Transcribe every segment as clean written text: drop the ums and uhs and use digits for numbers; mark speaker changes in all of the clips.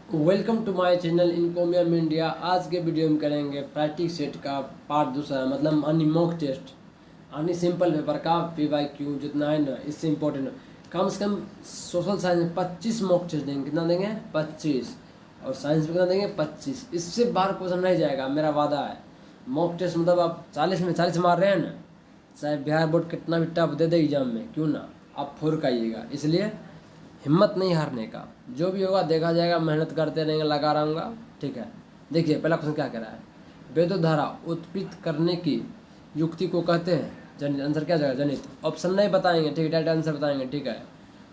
Speaker 1: Welcome to my channel encomium India. आज के video में करेंगे प्रैक्टिस सेट का पार्ट दूसरा, मतलब यानी मॉक टेस्ट यानी सिंपल पेपर का PYQ जितना है ना, इससे इम्पोर्टेंट कम से कम सोशल साइंस में 25 मॉक टेस्ट देंगे। कितना देंगे? 25। और साइंस में कितना देंगे? 25। इससे बाहर क्वेश्चन नहीं जाएगा, मेरा वादा है। मॉक टेस्ट मतलब आप 40 में 40 मार रहे हैं ना, चाहे बिहार बोर्ड कितना भी टफ दे दे एग्जाम में, क्यों ना, आप फोर का आइएगा। इसलिए हिम्मत नहीं हारने का, जो भी होगा देखा जाएगा, मेहनत करते रहेंगे, लगा रहूँगा। ठीक है, देखिए पहला क्वेश्चन क्या कह रहा है। विद्युत धारा उत्पित करने की युक्ति को कहते हैं जनित। आंसर क्या जाएगा? जनित। ऑप्शन नहीं बताएंगे, ठीक है, डायरेक्ट आंसर बताएंगे, ठीक है,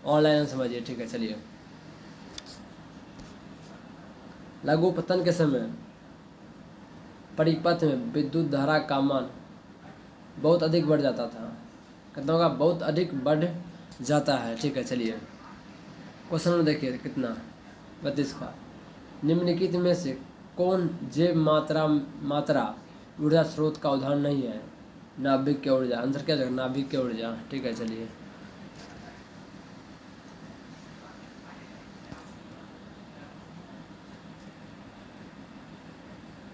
Speaker 1: ऑनलाइन समझिए, ठीक है। चलिए, लघु पतन के समय परिपथ में विद्युत धारा का मान बहुत अधिक बढ़ जाता था। कितना होगा? बहुत अधिक बढ़ जाता है, ठीक है। चलिए, क्वेश्चन में देखिए कितना, 32 का। निम्नलिखित में से कौन जैव मात्रा ऊर्जा स्रोत का उदाहरण नहीं है? नाभिक की ऊर्जा। आंसर क्या जाएगा? नाभिक की ऊर्जा, ठीक है। चलिए,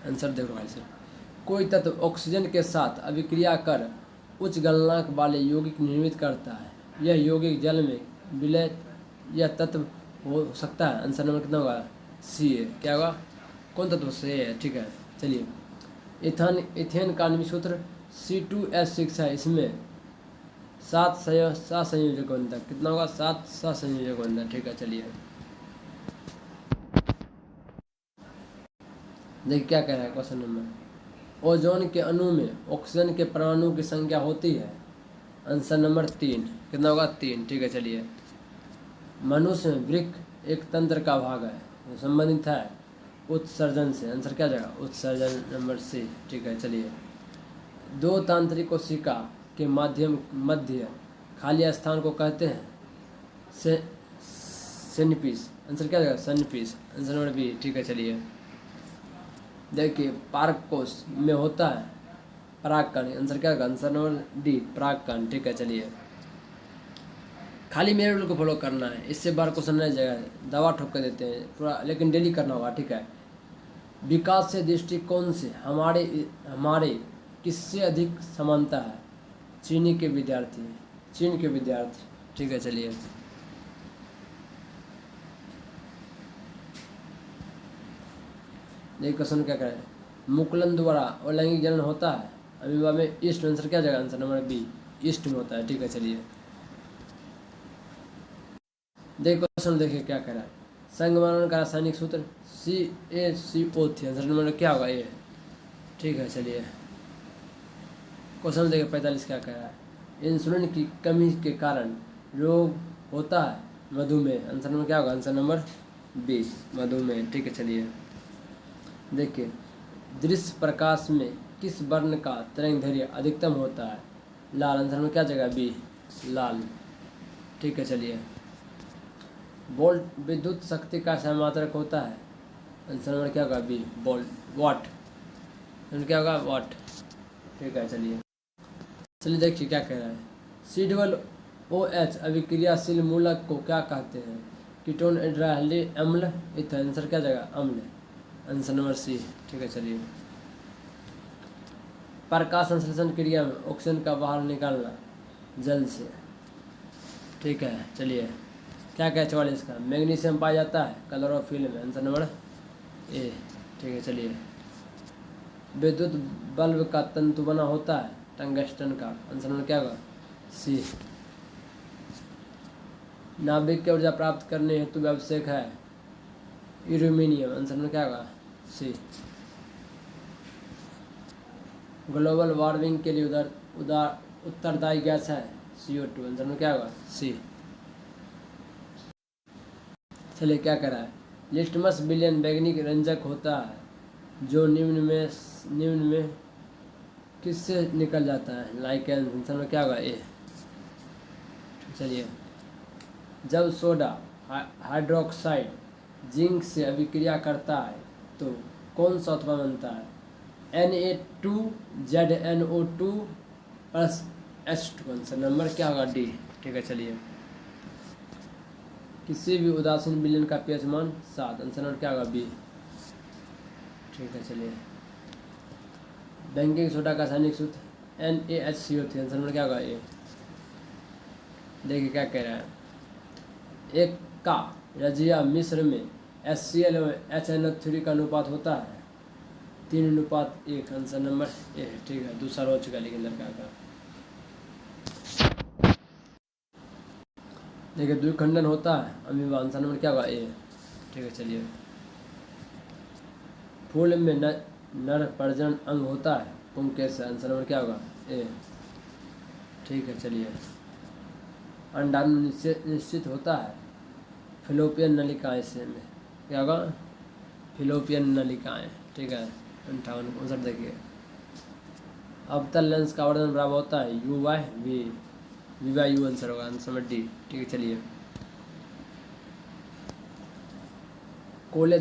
Speaker 1: आंसर देखो भाई साहब। कोई तत्व ऑक्सीजन के साथ अभिक्रिया कर उच्च गलनांक वाले यौगिक निर्मित करता है। यह यौगिक जल में विलय यह तत्व हो सकता है। आंसर नंबर कितना होगा? सी है। क्या होगा? कौन तत्व? से है, ठीक है। चलिए, इथेन का आणविक सूत्र C2H6 है। इसमें 7 संयोजक बनता है। कितना होगा? 7 संयोजक बनता है, ठीक है। चलिए, देखिए क्या कह रहा है क्वेश्चन नंबर। ओजोन के अणु में ऑक्सीजन के परमाणु की संख्या होती है। Answer number 3। कितना होगा? 3, ठीक है। चलिए, मनुष्य में वृक्क एक तंत्र का भाग है जो संबंधित है उत्सर्जन से। आंसर क्या जाएगा? उत्सर्जन, नंबर सी, ठीक है। चलिए, दो तांत्रिक कोशिका के मध्य खाली स्थान को कहते हैं से सेनपीस। आंसर क्या जाएगा? सनपीस, आंसर नंबर बी, ठीक है। चलिए, देखिए पार्क कोश में होता है परागकण। आंसर क्या होगा? आंसर नंबर डी, परागकण, ठीक है। चलिए, खाली मेरे रूल को फॉलो करना है, इससे बाहर क्वेश्चन नहीं जाएगा। दवा ठोक कर देते हैं पूरा, लेकिन डेली करना होगा, ठीक है। विकास से दृष्टिकोण से हमारे हमारे किससे अधिक समानता है? चीनी के विद्यार्थी, चीन के विद्यार्थी, ठीक है। चलिए, देखिए क्वेश्चन क्या करें। मुकुलन द्वारा अलैंगिक जनन होता है अमीबा में ईस्ट। आंसर क्या जाएगा? आंसर नंबर बी, ईस्ट में होता है, ठीक है। चलिए, देखिए क्वेश्चन देखिए क्या कह रहा है। संगमरमर का रासायनिक सूत्र CaCO3। आंसर नंबर क्या होगा? ए, ठीक है। चलिए, क्वेश्चन देखिए 45 क्या कह रहा है। इंसुलिन की कमी के कारण रोग होता है मधुमेह। आंसर नंबर क्या होगा? आंसर नंबर बी, मधुमेह, ठीक है। चलिए, देखिए दृश्य प्रकाश में किस वर्ण का तरंगदैर्घ्य अधिकतम होता है? लाल। आंसर में क्या जगह? बी, लाल, ठीक है। चलिए, वोल्ट विद्युत शक्ति का समात्रक होता है। आंसर नंबर क्या होगा? बी, वोल्ट, वाट, क्या होगा? वाट, ठीक है। चलिए, देखिए क्या कह रहा है। C OH अभिक्रियाशील मूलक को क्या कहते हैं? कीटोन, एल्डिहाइड, अम्ल, इथर। आंसर क्या जाएगा? अम्ल, आंसर नंबर सी, ठीक है। चलिए, प्रकाश संश्लेषण क्रिया में ऑक्सीजन का बाहर निकालना जल से, ठीक है। चलिए, क्या क्या 44 का। मैग्नीशियम पाया जाता है क्लोरोफिल में। आंसर नंबर ए, ठीक है। चलिए, विद्युत बल्ब का तंतु बना होता है टंगस्टन का। आंसर नंबर क्या होगा? सी। नाभिक की ऊर्जा प्राप्त करने हेतु आवश्यक है यूरेनियम। आंसर नंबर क्या होगा? सी। ग्लोबल वार्मिंग के लिए उत्तरदायी गैस है CO2। आंसर में क्या होगा? सी। चलिए, क्या कह रहा है। लिटमस विलयन वैज्ञानिक रंजक होता है जो निम्न में किससे निकल जाता है? लाइकेन। आंसर में क्या होगा? ए। चलिए, जब सोडा हाइड्रोक्साइड जिंक से अभिक्रिया करता है तो कौन सा उत्पाद बनता है? Na2ZNO2 plus H2। Answer number क्या होगा? डी, ठीक है। चलिए, किसी भी उदासीन विलयन का pH मान 7। आंसर नंबर क्या होगा बी। ठीक है चलिए। बैंकिंग सोडा का रासायनिक सूत्र NaHCO3। आंसर नंबर क्या होगा ए। देखिए क्या कह रहा है, एक का रजिया मिश्र में HCl और HNO3 का अनुपात होता है 3:1। आंसर नंबर ए है। ठीक है, दूसरा हो चुका लेकिन लड़का का। देखिए द्विखंडन होता है अमीबा। आंसर नंबर क्या होगा ए। ठीक है चलिए। फूल में नर प्रजनन अंग होता है पुंकेसर। आंसर नंबर क्या होगा ए। ठीक है चलिए। अंडाणु निश्चित होता है फिलोपियन नलिकाएं से में। क्या होगा फिलोपियन नलिकाएं। ठीक है 58 देखिए। अवतल लेंस का वर्धन बराबर होता है U/V। V/U आंसर होगा। Answer number D. ठीक है चलिए। गोले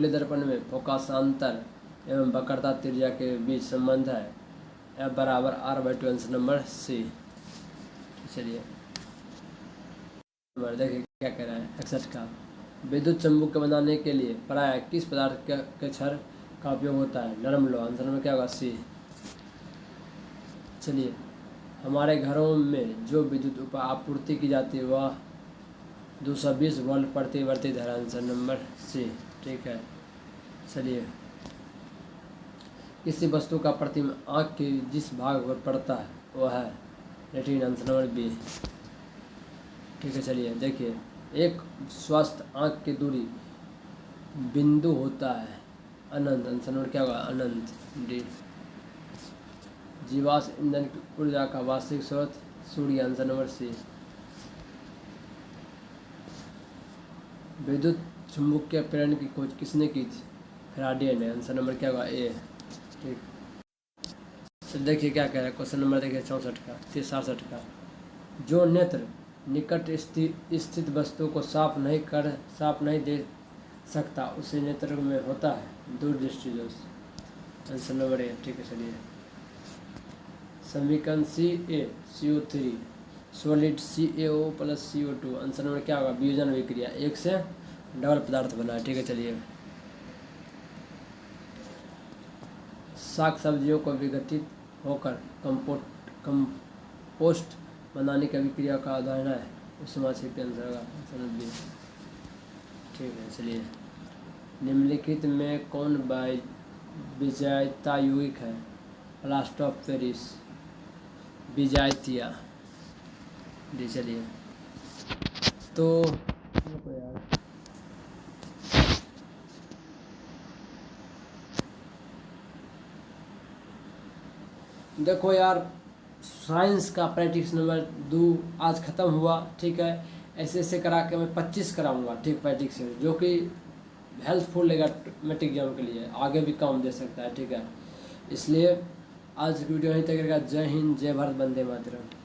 Speaker 1: दर्पण में फोकासांतर एवं वक्रता त्रिज्या के बीच संबंध है F=R/2। Answer number C. चलिए देखिए क्या कह रहा है 61 का। विद्युत चुम्बक बनाने के लिए प्रायः किस पदार्थ के क्षार का उपयोग होता है नरम लोहा। आंसर नंबर क्या होगा सी। चलिए। हमारे घरों में जो विद्युत आपूर्ति की जाती है वह 220 वोल्ट प्रति वर्ती धारा। Answer number C. ठीक है चलिए। किसी वस्तु का प्रतिबिंब आँख के जिस भाग पर पड़ता है वह है रेटिना। Answer number B. ठीक है चलिए। देखिए एक स्वस्थ आँख की दूरी बिंदु होता है अनंत। आंसर नंबर क्या होगा अनंत डी। जीवाश्म ईंधन की ऊर्जा का वास्तविक स्रोत सूर्य। आंसर नंबर सी। विद्युत चुम्बकीय प्रेरण की खोज किसने की थी फैराडे ने। आंसर नंबर क्या होगा ए। ठीक। तो देखिए क्या कह रहा है क्वेश्चन नंबर देखिए 64 का 67 का। जो नेत्र निकट स्थित वस्तु को साफ नहीं दे सकता उसे नेत्र में होता है दूरदृष्टि दोष। Answer number A. ठीक है चलिए। समीकरण CaCO3 solid CaO+CO2। Answer number क्या होगा वियोजन विक्रिया एक से डबल पदार्थ बना है। ठीक है चलिए। साग सब्जियों को विघटित होकर कंपोस्ट बनाने की अभिक्रिया का उदाहरण है उष्मा क्षेपी। आंसर होगा आंसर नंबर बी। ठीक है चलिए। निम्नलिखित में कौन विजातीय यौगिक है प्लास्टर ऑफ पेरिस विजातीय डी। चलिए तो यार देखो यार साइंस का प्रैक्टिस नंबर 2 आज ख़त्म हुआ। ठीक है ऐसे करा के मैं 25 कराऊंगा। ठीक प्रैक्टिस जो कि हेल्पफुल रहेगा मैट्रिक एग्जाम के लिए, आगे भी काम दे सकता है। ठीक है इसलिए आज की वीडियो यहीं तक रहेगा। जय हिंद जय भारत वंदे मातरम।